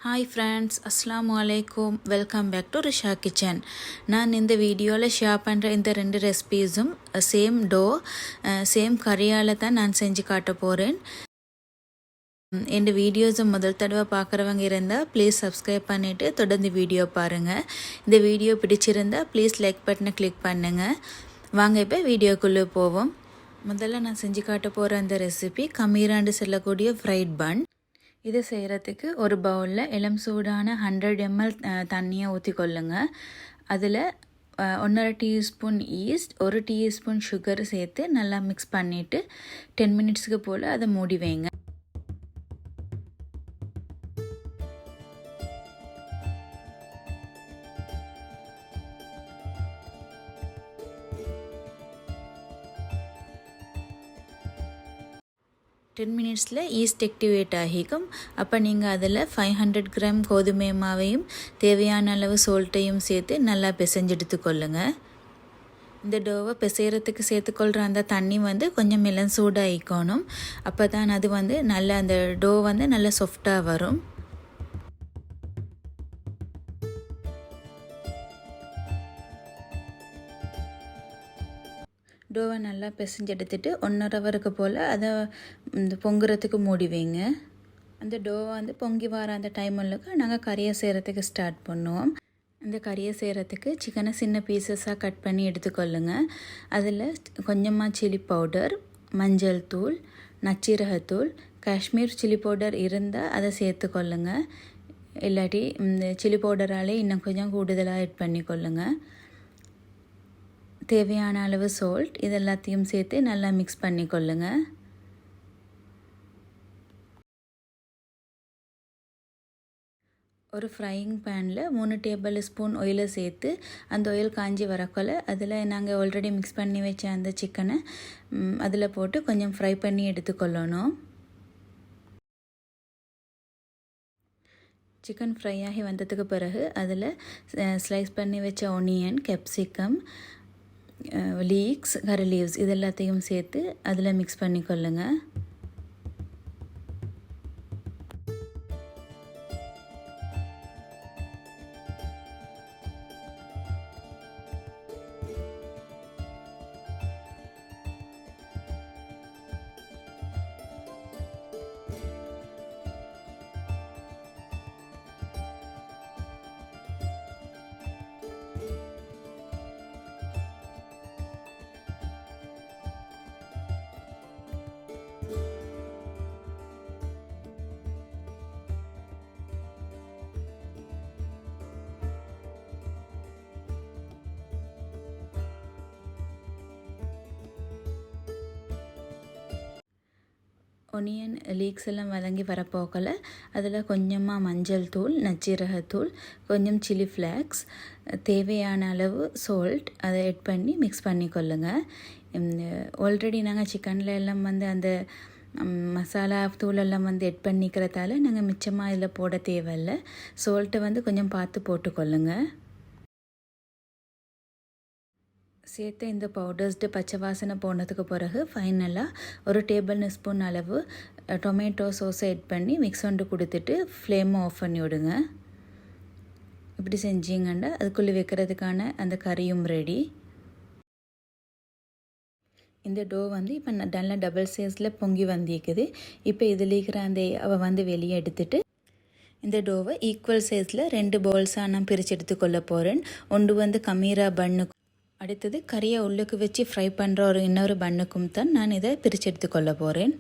Hi friends, அஸ்ஸலாமு அலைக்கும். Welcome back to Risha kitchen. நான் இந்த வீடியோவில் ஷேர் பண்ணுற இந்த ரெண்டு ரெசிபீஸும் சேம் டோ சேம் கறியால் தான் நான் செஞ்சு காட்ட போகிறேன். இந்த வீடியோஸை முதல் தடவை பார்க்குறவங்க இருந்தால் ப்ளீஸ் சப்ஸ்கிரைப் பண்ணிவிட்டு தொடர்ந்து வீடியோ பாருங்கள். இந்த வீடியோ பிடிச்சிருந்தால் ப்ளீஸ் லைக் பட்டனை கிளிக் பண்ணுங்கள். வாங்க இப்போ வீடியோக்குள்ளே போவோம். முதல்ல நான் செஞ்சு காட்ட போகிற அந்த ரெசிபி கமீராண்டு செல்லக்கூடிய ஃப்ரைட் பன். இதை செய்கிறதுக்கு ஒரு பவுலில் இளம் சூடான 100 ml தண்ணியை ஊற்றிக்கொள்ளுங்க. அதில் 1.5 டீஸ்பூன் ஈஸ்ட், 1 டீஸ்பூன் சுகர் சேர்த்து நல்லா மிக்ஸ் பண்ணிவிட்டு 10 மினிட்ஸுக்கு போல் அதை மூடி வைங்க. டென் மினிட்ஸில் ஈஸ்ட் ஆக்டிவேட் ஆகிக்கும். அப்போ நீங்கள் அதில் 500 கிராம் கோதுமை மாவையும் தேவையான அளவு சோல்ட்டையும் சேர்த்து நல்லா பிசைஞ்சு எடுத்துக்கொள்ளுங்க. இந்த டோவை பிசைகிறதுக்கு சேர்த்துக்கொள்கிற அந்த தண்ணி கொஞ்சம் இளம் சூடாகிக்கணும். அப்போ தான் அது நல்லா அந்த டோ நல்லா சாஃப்டாக வரும். டோவை நல்லா பிசைஞ்சு எடுத்துட்டு 1.5 ஹவருக்கு போல் அதை இந்த பொங்குறதுக்கு மூடி வைங்க. அந்த டோவை பொங்கி வர அந்த டைமுக்கு நாங்கள் கறியை செய்கிறதுக்கு ஸ்டார்ட் பண்ணுவோம். அந்த கறியை செய்கிறதுக்கு சிக்கனை சின்ன பீசஸாக கட் பண்ணி எடுத்துக்கொள்ளுங்க. அதில் கொஞ்சமாக சில்லி பவுடர், மஞ்சள் தூள், நச்சீரகத்தூள், காஷ்மீர் சில்லி பவுடர் இருந்தால் அதை சேர்த்துக்கொள்ளுங்க. இல்லாட்டி இந்த சில்லி பவுடராலே இன்னும் கொஞ்சம் கூடுதலாக ஆட் பண்ணிக்கொள்ளுங்க. தேவையான அளவு சால்ட், இது எல்லாத்தையும் சேர்த்து நல்லா மிக்ஸ் பண்ணிக்கொள்ளுங்க. ஒரு ஃப்ரையிங் பேனில் 3 டேபிள் ஸ்பூன் ஆயிலை சேர்த்து அந்த ஆயில் காஞ்சி வரக்கொள்ள அதில் நாங்கள் ஆல்ரெடி மிக்ஸ் பண்ணி வச்ச அந்த சிக்கனை அதில் போட்டு கொஞ்சம் ஃப்ரை பண்ணி எடுத்துக்கொள்ளணும். சிக்கன் ஃப்ரை ஆகி வந்ததுக்கு பிறகு அதில் ஸ்லைஸ் பண்ணி வச்ச onion, capsicum, leeks, curry leaves இது எல்லாத்தையும் சேர்த்து அதில் மிக்ஸ் பண்ணிக்கொள்ளுங்க. ஒனியன் லீக்ஸ் எல்லாம் வதங்கி வரப்போக்கல அதில் கொஞ்சமாக மஞ்சள் தூள், நச்சீரகத்தூள், கொஞ்சம் சில்லி ஃப்ளேக்ஸ், தேவையான அளவு சால்ட் அதை ஆட் பண்ணி மிக்ஸ் பண்ணிக்கொள்ளுங்க. ஆல்ரெடி நாங்கள் சிக்கனில் எல்லாம் அந்த மசாலா தூளெல்லாம் ஆட் பண்ணிக்கிறதால நாங்கள் மிச்சமாக இதில் போட தேவையில்லை. சால்ட்டை கொஞ்சம் பார்த்து போட்டுக்கொள்ளுங்க. சேர்த்து இந்த பவுடர்ஸ்டு பச்சை வாசனை போனதுக்கு பிறகு ஃபைனலாக ஒரு டேபிள் ஸ்பூன் அளவு டொமேட்டோ சோஸை ஆட் பண்ணி மிக்ஸ் பண்ணி கொடுத்துட்டு ஃப்ளேமை ஆஃப் பண்ணி விடுங்க. இப்படி செஞ்சிங்கன்னா அதுக்குள்ளே வைக்கிறதுக்கான அந்த கறியும் ரெடி. இந்த டோ இப்போ நல்லா டபுள் சைஸில் பொங்கி வந்திருக்குது. இப்போ இதில் இருக்கிற அந்த அவள் வெளியே எடுத்துட்டு இந்த டோவை ஈக்குவல் சைஸில் 2 பவுல்ஸாக நான் பிரித்து எடுத்துக்கொள்ள போகிறேன். ஒன்று கமீரா பன்னு, அடுத்தது கறியை உள்ளுக்கு வச்சு ஃப்ரை பண்ணுற இன்னொரு பன்னுக்கும் தான் நான் இதை பிரித்து எடுத்துக்கொள்ள போகிறேன்.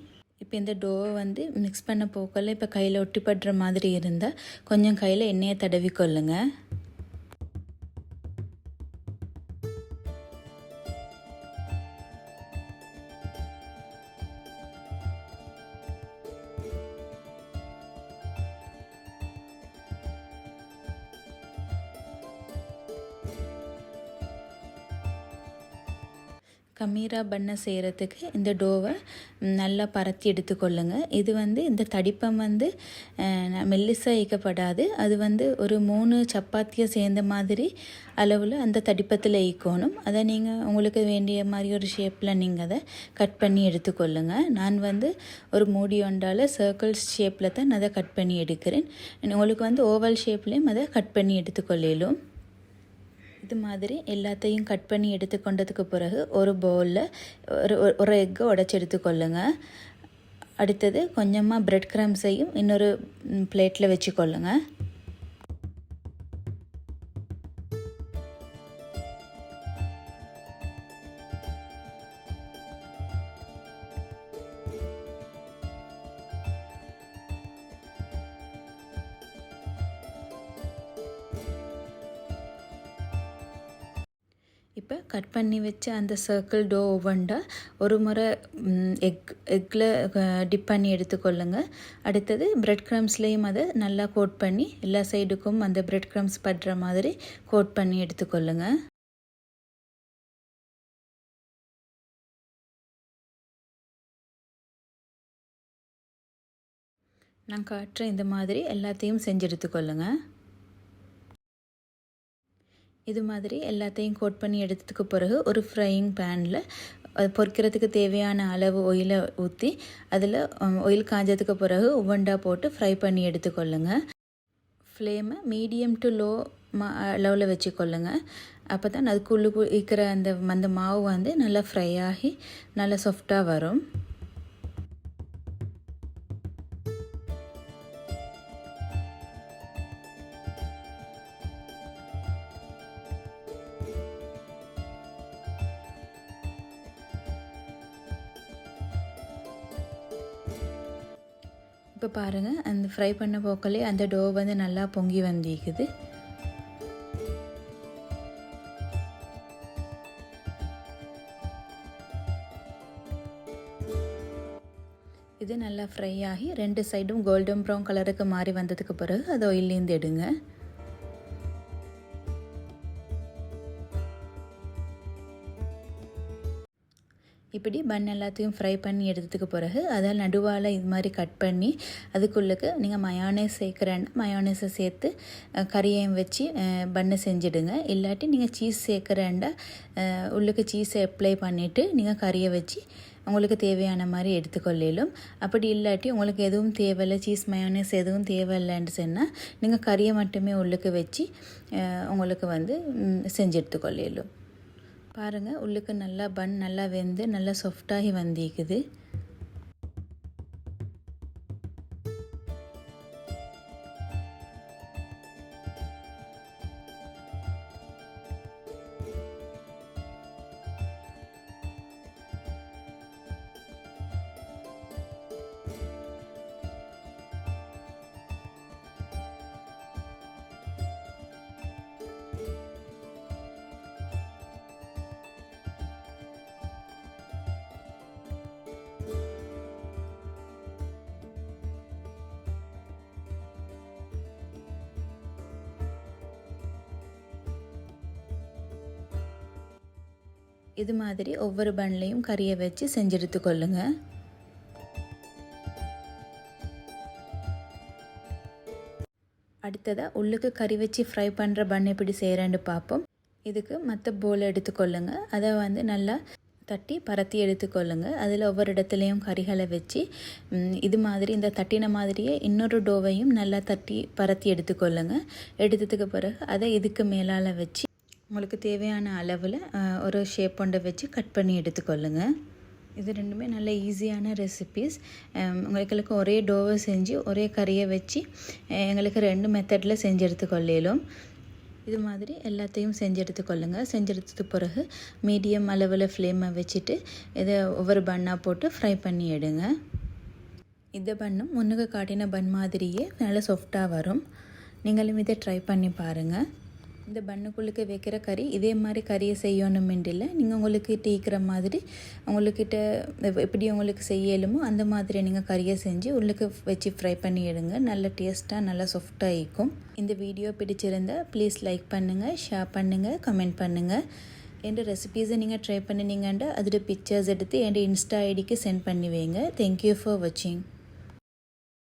இப்போ இந்த டோவை மிக்ஸ் பண்ண போக்கல இப்போ கையில் ஒட்டிப்படுற மாதிரி இருந்தால் கொஞ்சம் கையில் எண்ணெயை தடவிக்கொள்ளுங்க. கமீரா பண்ணை செய்கிறதுக்கு இந்த டோவை நல்லா பரத்தி எடுத்துக்கொள்ளுங்க. இது இந்த தடிப்பம் மெல்லிசாக ஈக்கப்படாது. அது ஒரு 3 சப்பாத்தியை சேர்ந்த மாதிரி அளவில் அந்த தடிப்பத்தில் ஈக்கணும். அதை நீங்கள் உங்களுக்கு வேண்டிய மாதிரி ஒரு ஷேப்பில் நீங்கள் அதை கட் பண்ணி எடுத்துக்கொள்ளுங்க. நான் ஒரு மூடி ஒன்றால் சர்க்கிள்ஸ் ஷேப்பில் தான் அதை கட் பண்ணி எடுக்கிறேன். உங்களுக்கு ஓவல் ஷேப்லேயும் அதை கட் பண்ணி எடுத்துக்கொள்ளும். இது மாதிரி எல்லாத்தையும் கட் பண்ணி எடுத்துக்கொண்டதுக்கு பிறகு ஒரு பவுலில் ஒரு எக்கை உடைச்சி எடுத்துக்கொள்ளுங்க. அடுத்தது கொஞ்சமாக பிரெட் கிரம்ஸையும் இன்னொரு பிளேட்டில் வச்சுக்கொள்ளுங்க. இப்போ கட் பண்ணி வச்ச அந்த சர்க்கிள் டோ ஒவ்வொன்றா ஒரு முறை எக்கில் டிப் பண்ணி எடுத்துக்கொள்ளுங்க. அடுத்தது பிரெட் க்ரம்ஸ்லேயும் அதை நல்லா கோட் பண்ணி எல்லா சைடுக்கும் அந்த பிரெட் க்ரம்ஸ் படுற மாதிரி கோட் பண்ணி எடுத்துக்கொள்ளுங்க. நான் காட்டுற இந்த மாதிரி எல்லாத்தையும் செஞ்சு எடுத்துக்கொள்ளுங்க. இது மாதிரி எல்லாத்தையும் கோட் பண்ணி எடுத்ததுக்கு பிறகு ஒரு ஃப்ரையிங் பேனில் பொரிக்கிறதுக்கு தேவையான அளவு ஆயிலை ஊற்றி அதில் ஆயில் காஞ்சதுக்கு பிறகு ஒவ்வொன்றா போட்டு ஃப்ரை பண்ணி எடுத்துக்கொள்ளுங்க. ஃப்ளேமை மீடியம் டு லோ அளவில் வச்சுக்கொள்ளுங்க. அப்போ தான் அதுக்குள்ளே இருக்கிற அந்த மாவு நல்லா ஃப்ரை ஆகி நல்லா சாஃப்டாக வரும். இப்போ பாருங்கள், அந்த ஃப்ரை பண்ண போக்கலே அந்த டோ நல்லா பொங்கி வந்திக்குது. இது நல்லா ஃப்ரை ஆகி 2 சைடும் கோல்டன் ப்ரௌன் கலருக்கு மாறி வந்ததுக்கு பிறகு அதை ஆயிலேருந்து எடுங்க. இப்படி பன் எல்லாத்தையும் ஃப்ரை பண்ணி எடுத்ததுக்கு பிறகு அதில் நடுவால் இது மாதிரி கட் பண்ணி அதுக்குள்ளுக்கு நீங்கள் மயோனைஸ் சேர்க்குறேன்னா மயோனைஸை சேர்த்து கறியையும் வச்சு பன்னு செஞ்சுடுங்க. இல்லாட்டி நீங்கள் சீஸ் சேர்க்குறேன்டா உள்ளுக்கு சீஸை அப்ளை பண்ணிவிட்டு நீங்கள் கறியை வச்சு உங்களுக்கு தேவையான மாதிரி எடுத்துக்கொள்ளும். அப்படி இல்லாட்டி உங்களுக்கு எதுவும் தேவையில்லை, சீஸ் மயோனைஸ் எதுவும் தேவையில்லைன்னு சொன்னால் நீங்கள் கறியை மட்டுமே உள்ளுக்கு வச்சு உங்களுக்கு செஞ்சு எடுத்துக்கொள்ளும். பாருங்கள், உள்ளுக்கு நல்லா பன் நல்லா வெந்து நல்லா சாஃப்டாகி வந்திக்குது. இது மாதிரி ஒவ்வொரு பன்லையும் கறியை வச்சு செஞ்சு எடுத்துக்கொள்ளுங்க. அடுத்ததாக உள்ளுக்கு கறி வச்சு ஃப்ரை பண்ணுற பன் எப்படி செய்கிறேன்னு பார்ப்போம். இதுக்கு மற்ற போல் எடுத்துக்கொள்ளுங்க. அதை நல்லா தட்டி பரத்தி எடுத்துக்கொள்ளுங்க. அதில் ஒவ்வொரு இடத்துலையும் கறிகளை வச்சு இது மாதிரி இந்த தட்டின மாதிரியே இன்னொரு டோவையும் நல்லா தட்டி பரத்தி எடுத்துக்கொள்ளுங்க. எடுத்ததுக்கு பிறகு அதை இதுக்கு மேலால் வச்சு உங்களுக்கு தேவையான அளவில் ஒரு ஷேப் கொண்டு வச்சு கட் பண்ணி எடுத்துக்கொள்ளுங்க. இது ரெண்டுமே நல்ல ஈஸியான ரெசிபீஸ். உங்களுக்கு ஒரே டோவை செஞ்சு ஒரே கறியை வச்சு எங்களுக்கு 2 மெத்தடில் செஞ்சு எடுத்துக்கொள்ளும். இது மாதிரி எல்லாத்தையும் செஞ்சு எடுத்துக்கொள்ளுங்க. செஞ்சு எடுத்தது பிறகு மீடியம் அளவில் ஃப்ளேமை வச்சுட்டு இதை ஒவ்வொரு பன்னாக போட்டு ஃப்ரை பண்ணி எடுங்க. இந்த பன்னும் முன்னுக்கு காட்டின பன் மாதிரியே நல்லா சாஃப்டாக வரும். நீங்களும் இதை ட்ரை பண்ணி பாருங்கள். இந்த பன்னுக்குள்ளுக்கு வைக்கிற கறி இதே மாதிரி கறியை செய்யணுமென்றில்லை. நீங்கள் உங்களுக்கு டீக்கிற மாதிரி உங்களுக்கிட்ட எப்படி உங்களுக்கு செய்யலுமோ அந்த மாதிரி நீங்கள் கறியை செஞ்சு உள்ளுக்கு வச்சு ஃப்ரை பண்ணி எடுங்க. நல்ல டேஸ்ட்டாக நல்லா சாஃப்டாக இருக்கும். இந்த வீடியோ பிடிச்சிருந்தால் ப்ளீஸ் லைக் பண்ணுங்கள், ஷேர் பண்ணுங்கள், கமெண்ட் பண்ணுங்கள். എൻ്റെ റെസിപ്പീസ് നിങ്ങൾ ട്രൈ பண்ணினீங்கன்டா அதோட பிக்சர்ஸ் எடுத்து എൻ്റെ இன்ஸ்டா ஐடிக்கு சென்ட் பண்ணி வைங்க. தேங்க்யூ ஃபார் வாட்சிங்.